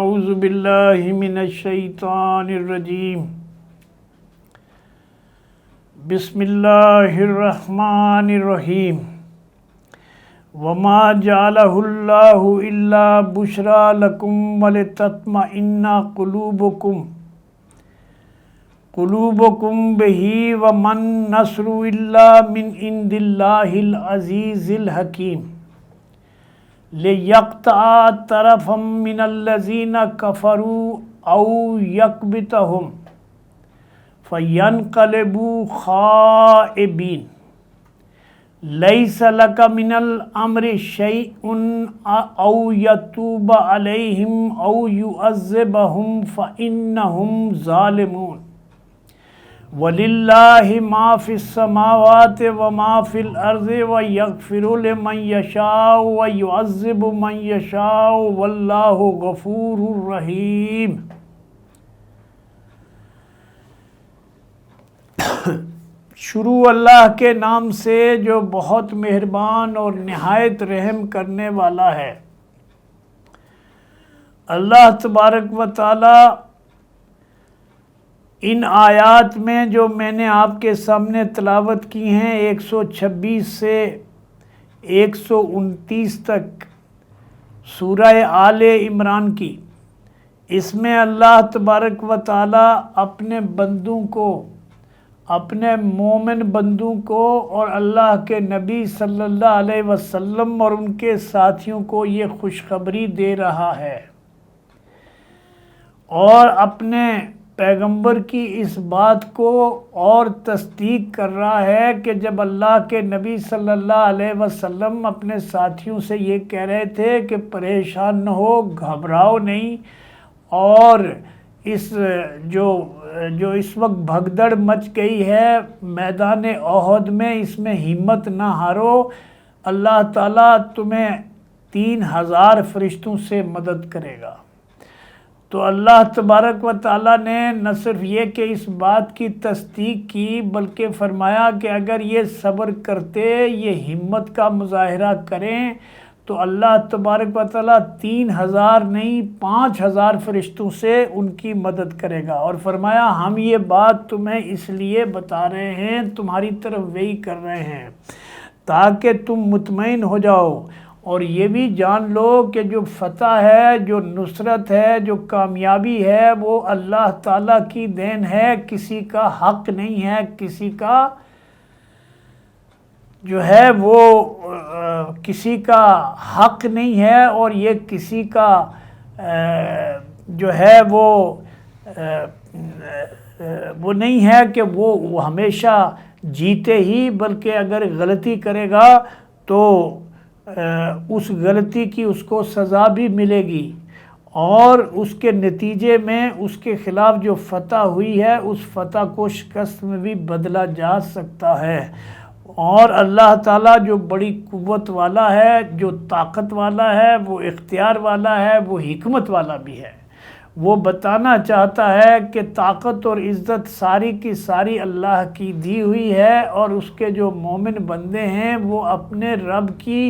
اعوذ باللہ من الشیطان الرجیم بسم اللہ الرحمن الرحیم وما جعلہ اللہ الا بشرا لکم ولتطمئن قلوبکم بہ وما النصر الا من عند اللہ العزیز الحکیم لِيَقْطَعَ طَرَفًا مِّنَ الَّذِينَ كَفَرُوا أَوْ يَكْبِتَهُمْ فَيَنْقَلِبُوا خَائِبِينَ لَيْسَ لَكَ مِنَ الْأَمْرِ شَيْءٌ أَوْ يَتُوبَ عَلَيْهِمْ أَوْ يُعَذِّبَهُمْ فَإِنَّهُمْ ظَالِمُونَ وَلِلَّهِ مَا فِي السَّمَاوَاتِ وَمَا فِي الْأَرْضِ وَيَغْفِرُ لِمَن يَشَاءُ وَيُعَذِّبُ مَن يَشَاءُ وَاللَّهُ غَفُورٌ رَحِيمٌ۔ شروع اللہ کے نام سے جو بہت مہربان اور نہایت رحم کرنے والا ہے۔ اللہ تبارک و تعالی ان آیات میں جو میں نے آپ کے سامنے تلاوت کی ہیں 126 سے 129 تک سورہ آل عمران کی، اس میں اللہ تبارک و تعالی اپنے بندوں کو، اپنے مومن بندوں کو اور اللہ کے نبی صلی اللہ علیہ وسلم اور ان کے ساتھیوں کو یہ خوشخبری دے رہا ہے، اور اپنے پیغمبر کی اس بات کو اور تصدیق کر رہا ہے کہ جب اللہ کے نبی صلی اللہ علیہ وسلم اپنے ساتھیوں سے یہ کہہ رہے تھے کہ پریشان نہ ہو، گھبراؤ نہیں، اور اس جو اس وقت بھگدڑ مچ گئی ہے میدان احد میں، اس میں ہمت نہ ہارو، اللہ تعالیٰ تمہیں 3000 فرشتوں سے مدد کرے گا۔ تو اللہ تبارک و تعالیٰ نے نہ صرف یہ کہ اس بات کی تصدیق کی، بلکہ فرمایا کہ اگر یہ صبر کرتے، یہ ہمت کا مظاہرہ کریں، تو اللہ تبارک و تعالیٰ 3000 نہیں 5000 فرشتوں سے ان کی مدد کرے گا، اور فرمایا ہم یہ بات تمہیں اس لیے بتا رہے ہیں، تمہاری طرف وحی کر رہے ہیں تاکہ تم مطمئن ہو جاؤ، اور یہ بھی جان لو کہ جو فتح ہے، جو نصرت ہے، جو کامیابی ہے، وہ اللہ تعالیٰ کی دین ہے، کسی کا حق نہیں ہے، کسی کا جو ہے وہ کسی کا حق نہیں ہے، اور یہ کسی کا جو ہے وہ نہیں ہے کہ وہ ہمیشہ جیتے ہی، بلکہ اگر غلطی کرے گا تو اس غلطی کی اس کو سزا بھی ملے گی، اور اس کے نتیجے میں اس کے خلاف جو فتح ہوئی ہے اس فتح کو شکست میں بھی بدلا جا سکتا ہے۔ اور اللہ تعالیٰ جو بڑی قوت والا ہے، جو طاقت والا ہے، وہ اختیار والا ہے، وہ حکمت والا بھی ہے، وہ بتانا چاہتا ہے کہ طاقت اور عزت ساری کی ساری اللہ کی دی ہوئی ہے، اور اس کے جو مومن بندے ہیں وہ اپنے رب کی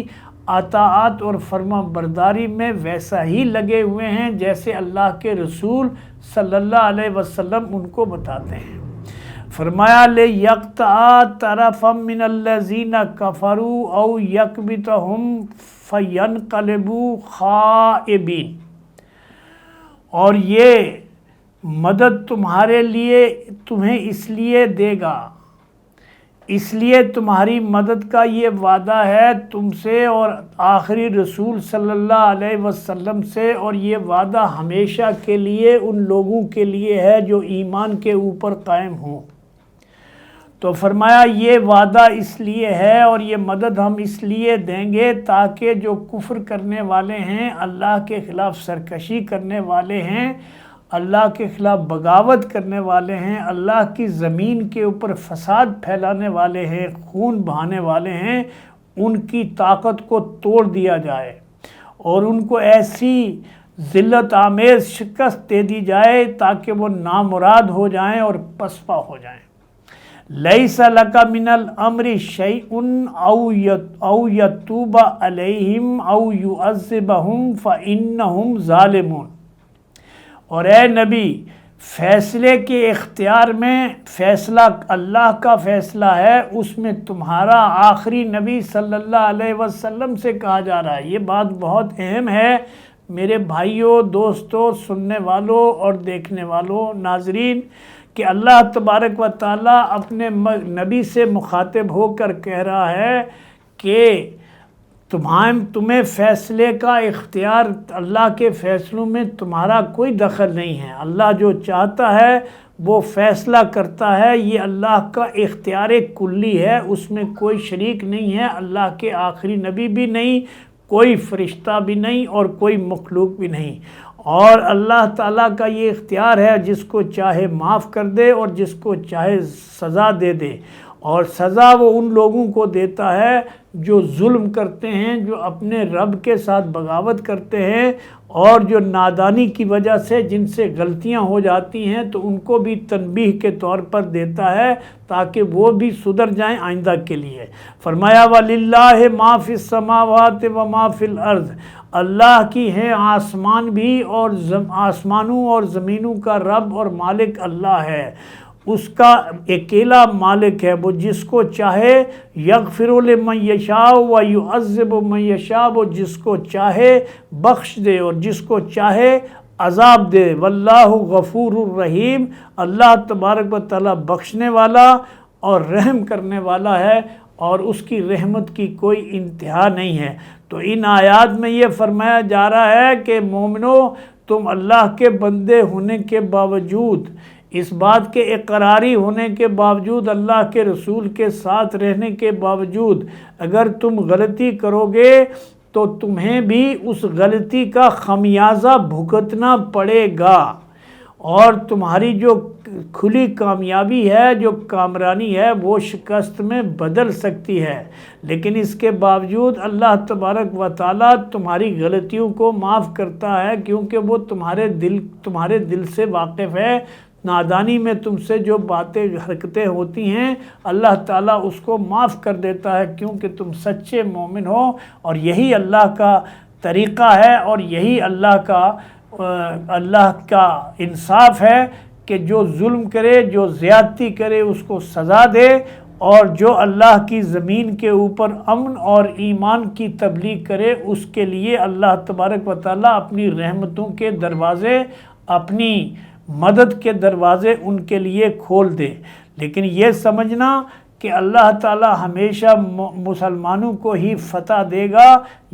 اطاعت اور فرما برداری میں ویسا ہی لگے ہوئے ہیں جیسے اللہ کے رسول صلی اللہ علیہ وسلم ان کو بتاتے ہیں۔ فرمایا لِيَقْطَعَ طَرَفًا مِّنَ الَّذِينَ كَفَرُوا أَوْ يَكْبِتَهُمْ فَيَنْقَلِبُوا خَائِبِينَ، اور یہ مدد تمہارے لیے تمہیں اس لیے دے گا، اس لیے تمہاری مدد کا یہ وعدہ ہے تم سے اور آخری رسول صلی اللہ علیہ وسلم سے، اور یہ وعدہ ہمیشہ کے لیے ان لوگوں کے لیے ہے جو ایمان کے اوپر قائم ہوں۔ تو فرمایا یہ وعدہ اس لیے ہے اور یہ مدد ہم اس لیے دیں گے تاکہ جو کفر کرنے والے ہیں، اللہ کے خلاف سرکشی کرنے والے ہیں، اللہ کے خلاف بغاوت کرنے والے ہیں، اللہ کی زمین کے اوپر فساد پھیلانے والے ہیں، خون بہانے والے ہیں، ان کی طاقت کو توڑ دیا جائے، اور ان کو ایسی ذلت آمیز شکست دے دی جائے تاکہ وہ نامراد ہو جائیں اور پسپا ہو جائیں۔ لَيْسَ لَكَ مِنَ الْأَمْرِ شَيْءٌ أَوْ يَتُوبَ عَلَيْهِمْ أَوْ يُعَذِّبَهُمْ فَإِنَّهُمْ ظَالِمُونَ۔ اور اے نبی فیصلے کے اختیار میں فیصلہ اللہ کا فیصلہ ہے، اس میں تمہارا آخری نبی صلی اللہ علیہ وسلم سے کہا جا رہا ہے۔ یہ بات بہت اہم ہے میرے بھائیوں، دوستوں، سننے والوں اور دیکھنے والوں، ناظرین، کہ اللہ تبارک و تعالیٰ اپنے نبی سے مخاطب ہو کر کہہ رہا ہے کہ تمہیں فیصلے کا اختیار، اللہ کے فیصلوں میں تمہارا کوئی دخل نہیں ہے۔ اللہ جو چاہتا ہے وہ فیصلہ کرتا ہے، یہ اللہ کا اختیار کلی ہے، اس میں کوئی شریک نہیں ہے، اللہ کے آخری نبی بھی نہیں، کوئی فرشتہ بھی نہیں اور کوئی مخلوق بھی نہیں۔ اور اللہ تعالیٰ کا یہ اختیار ہے، جس کو چاہے معاف کر دے اور جس کو چاہے سزا دے دے، اور سزا وہ ان لوگوں کو دیتا ہے جو ظلم کرتے ہیں، جو اپنے رب کے ساتھ بغاوت کرتے ہیں، اور جو نادانی کی وجہ سے جن سے غلطیاں ہو جاتی ہیں تو ان کو بھی تنبیہ کے طور پر دیتا ہے تاکہ وہ بھی سدھر جائیں آئندہ کے لیے۔ فرمایا وَلِلَّهِ مَا فِي السَّمَاوَاتِ وَمَا فِي الْأَرْضِ، اللہ کی ہے آسمان بھی اور آسمانوں اور زمینوں کا رب اور مالک اللہ ہے، اس کا اکیلا مالک ہے۔ وہ جس کو چاہے یغفر لمن یشاء ویعذب من یشاء، وہ جس کو چاہے بخش دے اور جس کو چاہے عذاب دے۔ واللہ غفور الرحیم، اللہ تبارک و تعالیٰ بخشنے والا اور رحم کرنے والا ہے، اور اس کی رحمت کی کوئی انتہا نہیں ہے۔ تو ان آیات میں یہ فرمایا جا رہا ہے کہ مومنو، تم اللہ کے بندے ہونے کے باوجود، اس بات کے اقراری ہونے کے باوجود، اللہ کے رسول کے ساتھ رہنے کے باوجود، اگر تم غلطی کرو گے تو تمہیں بھی اس غلطی کا خمیازہ بھگتنا پڑے گا، اور تمہاری جو کھلی کامیابی ہے، جو کامرانی ہے، وہ شکست میں بدل سکتی ہے۔ لیکن اس کے باوجود اللہ تبارک و تعالیٰ تمہاری غلطیوں کو معاف کرتا ہے، کیونکہ وہ تمہارے دل سے واقف ہے۔ نادانی میں تم سے جو باتیں حرکتیں ہوتی ہیں، اللہ تعالیٰ اس کو معاف کر دیتا ہے، کیونکہ تم سچے مومن ہو، اور یہی اللہ کا طریقہ ہے، اور یہی اللہ کا انصاف ہے کہ جو ظلم کرے، جو زیادتی کرے، اس کو سزا دے، اور جو اللہ کی زمین کے اوپر امن اور ایمان کی تبلیغ کرے، اس کے لیے اللہ تبارک و تعالیٰ اپنی رحمتوں کے دروازے، اپنی مدد کے دروازے ان کے لیے کھول دے۔ لیکن یہ سمجھنا کہ اللہ تعالیٰ ہمیشہ مسلمانوں کو ہی فتح دے گا،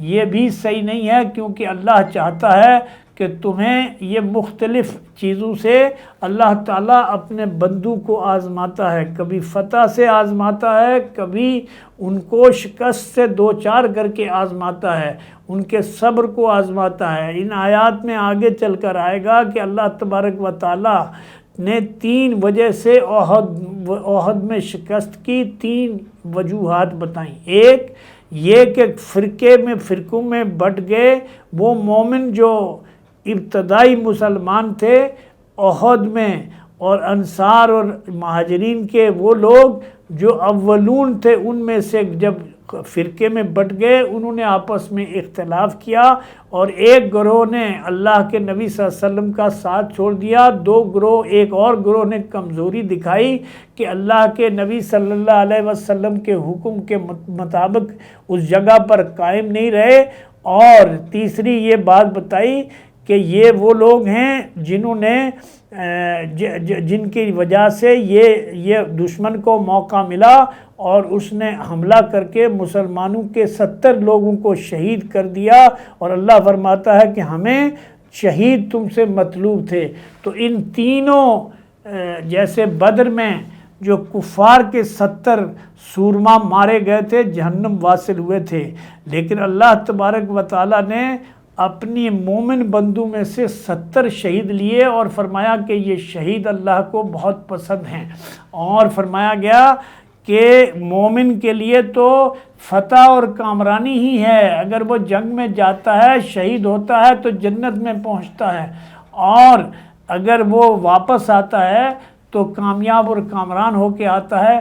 یہ بھی صحیح نہیں ہے، کیونکہ اللہ چاہتا ہے کہ تمہیں یہ مختلف چیزوں سے اللہ تعالیٰ اپنے بندوں کو آزماتا ہے، کبھی فتح سے آزماتا ہے، کبھی ان کو شکست سے دوچار کر کے آزماتا ہے، ان کے صبر کو آزماتا ہے۔ ان آیات میں آگے چل کر آئے گا کہ اللہ تبارک و تعالیٰ نے 3 وجہ سے احد میں شکست کی 3 وجوہات بتائیں۔ ایک یہ کہ فرقوں میں بٹ گئے وہ مومن جو ابتدائی مسلمان تھے احد میں، اور انصار اور مہاجرین کے وہ لوگ جو اولون تھے ان میں سے جب فرقے میں بٹ گئے، انہوں نے آپس میں اختلاف کیا، اور ایک گروہ نے اللہ کے نبی صلی اللہ علیہ وسلم کا ساتھ چھوڑ دیا، ایک اور گروہ نے کمزوری دکھائی کہ اللہ کے نبی صلی اللہ علیہ وسلم کے حکم کے مطابق اس جگہ پر قائم نہیں رہے، اور تیسری یہ بات بتائی کہ یہ وہ لوگ ہیں جنہوں نے جن کی وجہ سے یہ دشمن کو موقع ملا اور اس نے حملہ کر کے مسلمانوں کے 70 لوگوں کو شہید کر دیا، اور اللہ فرماتا ہے کہ ہمیں شہید تم سے مطلوب تھے۔ تو ان تینوں جیسے بدر میں جو کفار کے 70 سورما مارے گئے تھے، جہنم واصل ہوئے تھے، لیکن اللہ تبارک و تعالیٰ نے اپنی مومن بندوں میں سے 70 شہید لیے، اور فرمایا کہ یہ شہید اللہ کو بہت پسند ہیں، اور فرمایا گیا کہ مومن کے لیے تو فتح اور کامرانی ہی ہے، اگر وہ جنگ میں جاتا ہے، شہید ہوتا ہے تو جنت میں پہنچتا ہے، اور اگر وہ واپس آتا ہے تو کامیاب اور کامران ہو کے آتا ہے،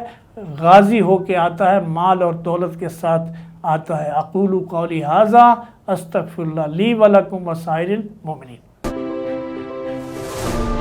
غازی ہو کے آتا ہے، مال اور دولت کے ساتھ آتا ہے۔ اقول قولی ھذا استغفر اللہ لی ولکم وسائر المؤمنین۔ اللہ